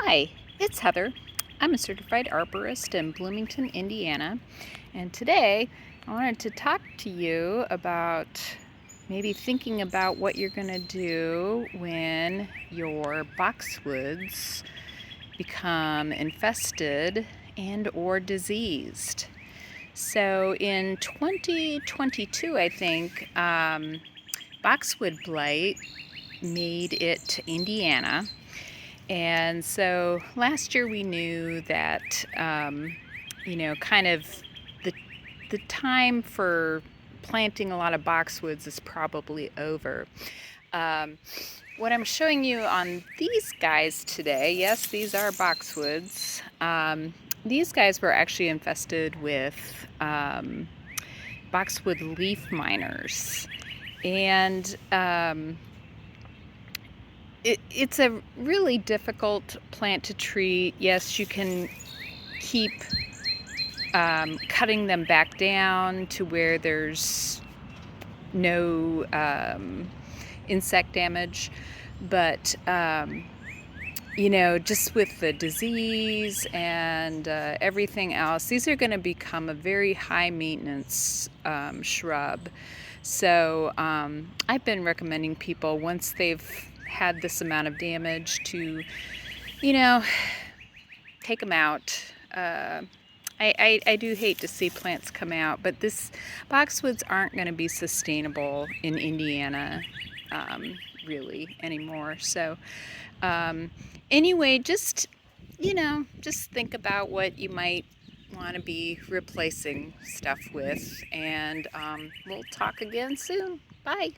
Hi, it's Heather. I'm a certified arborist in Bloomington, Indiana, and today I wanted to talk to you about maybe thinking about what you're going to do when your boxwoods become infested and or diseased. So in 2022, I think, boxwood blight made it to Indiana. And so last year we knew that, kind of the, the time for planting a lot of boxwoods is probably over. Um, what I'm showing you on these guys today, yes, these are boxwoods. These guys were actually infested with boxwood leaf miners. And it's a really difficult plant to treat. Yes, you can keep cutting them back down to where there's no insect damage, but just with the disease and everything else, these are going to become a very high maintenance shrub. So I've been recommending people, once they've had this amount of damage, to take them out. I do hate to see plants come out, but this boxwoods aren't going to be sustainable in Indiana really anymore. So anyway, just think about what you might want to be replacing stuff with, and we'll talk again soon. Bye.